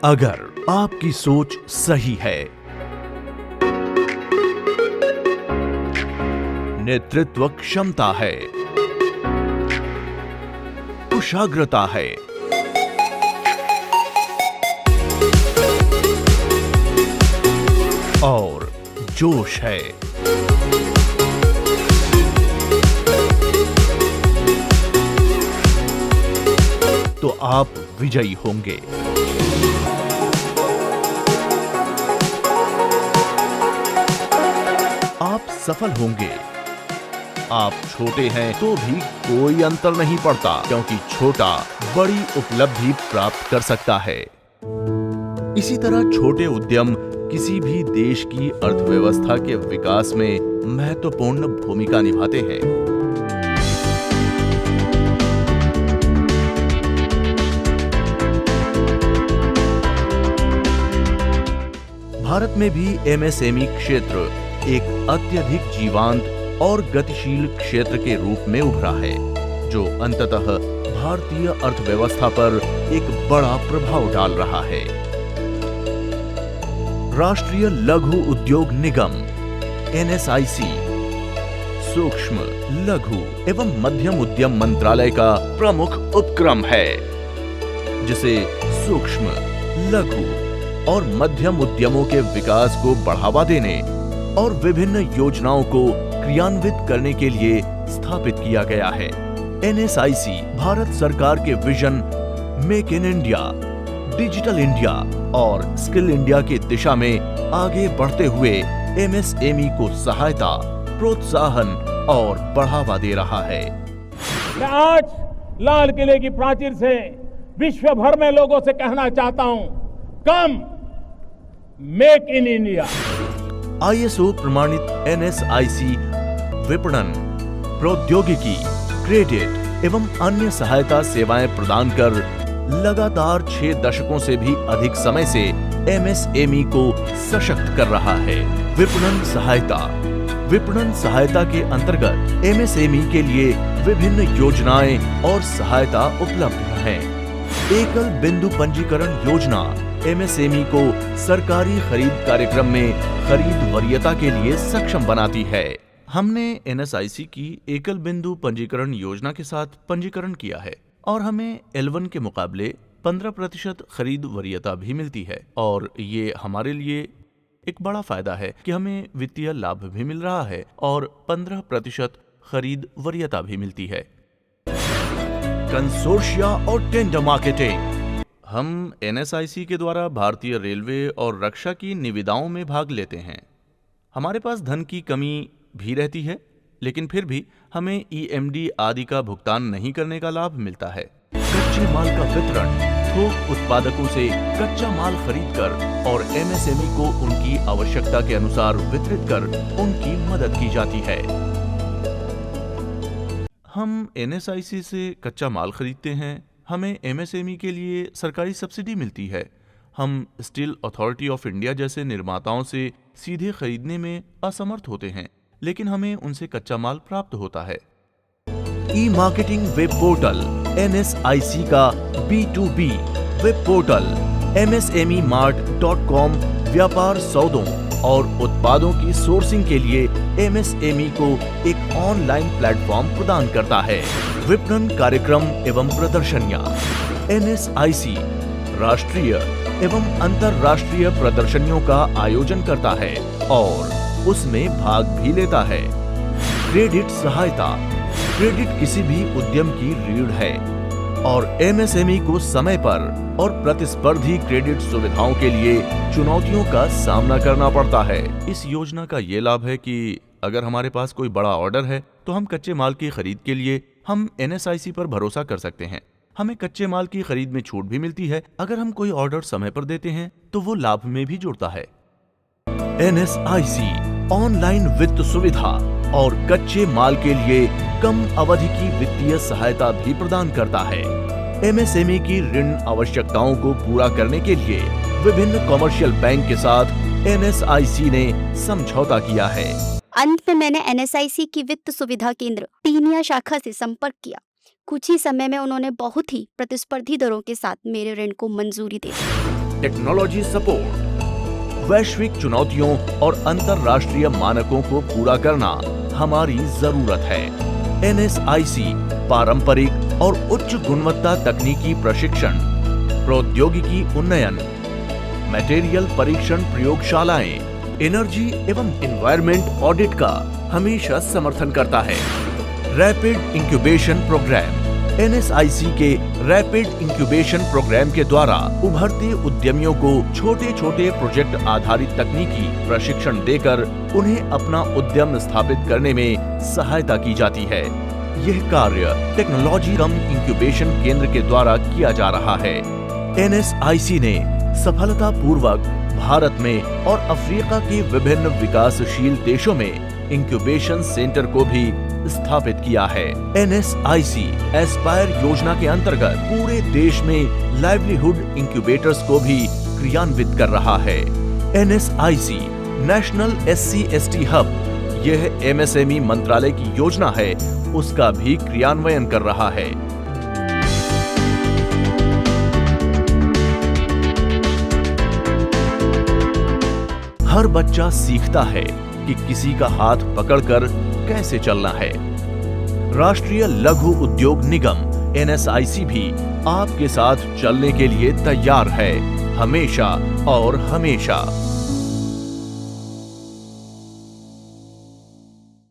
अगर आपकी सोच सही है, नेतृत्व क्षमता है, कुशाग्रता है, और जोश है, तो आप विजयी होंगे। आप सफल होंगे। आप छोटे हैं तो भी कोई अंतर नहीं पड़ता, क्योंकि छोटा बड़ी उपलब्धि प्राप्त कर सकता है। इसी तरह छोटे उद्यम किसी भी देश की अर्थव्यवस्था के विकास में महत्वपूर्ण भूमिका निभाते हैं। भारत में भी एमएसएमई क्षेत्र एक अत्यधिक जीवंत और गतिशील क्षेत्र के रूप में उभरा है, जो अंततः भारतीय अर्थव्यवस्था पर एक बड़ा प्रभाव डाल रहा है। राष्ट्रीय लघु उद्योग निगम एनएसआईसी सूक्ष्म, लघु एवं मध्यम उद्यम मंत्रालय का प्रमुख उपक्रम है, जिसे सूक्ष्म, लघु और मध्यम उद्यमों के विकास को बढ़ावा देने और विभिन्न योजनाओं को क्रियान्वित करने के लिए स्थापित किया गया है। एनएसआईसी भारत सरकार के vision make in India, digital India और स्किल इंडिया की दिशा में आगे बढ़ते हुए एमएसएमई को सहायता, प्रोत्साहन और बढ़ावा दे रहा है। मैं आज लाल किले की प्राचीर से विश्व भर में लोगों से कहना चाहता हूं, कम मेक इन इंडिया। आईएसओ प्रमाणित एनएसआईसी विपणन, प्रौद्योगिकी, क्रेडिट एवं अन्य सहायता सेवाएं प्रदान कर लगातार 6 दशकों से भी अधिक समय से एमएसएमई को सशक्त कर रहा है। विपणन सहायता के अंतर्गत एमएसएमई के लिए विभिन्न योजनाएं और सहायता उपलब्ध हैं। एकल बिंदु पंजीकरण योजना एमएसएमई को सरकारी खरीद कार्यक्रम में खरीद वरीयता के लिए सक्षम बनाती है। हमने एनएसआईसी की एकल बिंदु पंजीकरण योजना के साथ पंजीकरण किया है और हमें L1 के मुकाबले 15% खरीद वरीयता भी मिलती है, और ये हमारे लिए एक बड़ा फायदा है कि हमें वित्तीय लाभ भी मिल रहा है और 15% खरीद वरीयता भी मिलती है। कंसोर्शिया और टेंडर मार्केटिंग। हम एनएसआईसी के द्वारा भारतीय रेलवे और रक्षा की निविदाओं में भाग लेते हैं। हमारे पास धन की कमी भी रहती है, लेकिन फिर भी हमें ईएमडी आदि का भुगतान नहीं करने का लाभ मिलता है। कच्चे माल का वितरण, थोक उत्पादकों से कच्चा माल खरीदकर और एमएसएमई को उनकी आवश्यकता के अनुसार वितरित कर उनकी मदद की जाती है। हम एनएसआईसी से कच्चा माल खरीदते हैं, हमें एमएसएमई के लिए सरकारी सब्सिडी मिलती है। हम स्टील अथॉरिटी ऑफ इंडिया जैसे निर्माताओं से सीधे खरीदने में असमर्थ होते हैं, लेकिन हमें उनसे कच्चा माल प्राप्त होता है। ई मार्केटिंग वेब पोर्टल एनएसआईसी का B2B वेब पोर्टल msmemart.com व्यापार सौदों और उत्पादों की सोर्सिंग के लिए एमएसएमई को एक ऑनलाइन प्लेटफॉर्म प्रदान करता है। विपणन कार्यक्रम एवं प्रदर्शनियां। एनएसआईसी राष्ट्रीय एवं अंतर्राष्ट्रीय प्रदर्शनियों का आयोजन करता है और उसमें भाग भी लेता है। क्रेडिट सहायता। क्रेडिट किसी भी उद्यम की रीढ़ है और एमएसएमई को समय पर और प्रतिस्पर्धी क्रेडिट सुविधाओं के लिए चुनौतियों का सामना करना पड़ता है। इस योजना का ये लाभ है कि अगर हमारे पास कोई बड़ा ऑर्डर है तो हम कच्चे माल की खरीद के लिए हम एनएसआईसी पर भरोसा कर सकते हैं। हमें कच्चे माल की खरीद में छूट भी मिलती है। अगर हम कोई ऑर्डर समय पर देते हैं तो वो लाभ में भी जुड़ता है। एनएसआईसी ऑनलाइन वित्त सुविधा और कच्चे माल के लिए कम अवधि की वित्तीय सहायता भी प्रदान करता है। एमएसएमई की ऋण आवश्यकताओं को पूरा करने के लिए विभिन्न कमर्शियल बैंक के साथ एनएसआईसी ने समझौता किया है। अंत में मैंने एनएसआईसी की वित्त सुविधा केंद्र टीनिया शाखा से संपर्क किया। कुछ ही समय में उन्होंने बहुत ही प्रतिस्पर्धी दरों के साथ मेरे ऋण को मंजूरी दे दी। Technology support. वैश्विक चुनौतियों और अंतर्राष्ट्रीय मानकों को पूरा करना हमारी जरूरत है। NSIC पारंपरिक और उच्च गुणवत्ता तकनीकी प्रशिक्षण, प्रौद्योगिकी उन्नयन, मटेरियल परीक्षण प्रयोगशालाएं, एनर्जी एवं एनवायरनमेंट ऑडिट का हमेशा समर्थन करता है। Rapid incubation programme. NSIC के रैपिड इंक्यूबेशन प्रोग्राम के द्वारा उभरते उद्यमियों को छोटे छोटे प्रोजेक्ट आधारित तकनीकी प्रशिक्षण देकर उन्हें अपना उद्यम स्थापित करने में सहायता की जाती है। यह कार्य टेक्नोलॉजी कम इंक्यूबेशन केंद्र के द्वारा किया जा रहा है। NSIC ने सफलतापूर्वक भारत में और अफ्रीका के विभिन्न विकासशील देशों में इंक्यूबेशन सेंटर को भी स्थापित किया है। NSIC एस्पायर योजना के अंतर्गत पूरे देश में लाइवलीहुड इंक्यूबेटर्स को भी क्रियान्वित कर रहा है। NSIC नेशनल SC/ST हब, यह MSME मंत्रालय की योजना है, उसका भी क्रियान्वयन कर रहा है। हर बच्चा सीखता है कि किसी का हाथ पकड़कर कैसे चलना है। राष्ट्रीय लघु उद्योग निगम NSIC भी आपके साथ चलने के लिए तैयार है, हमेशा और हमेशा।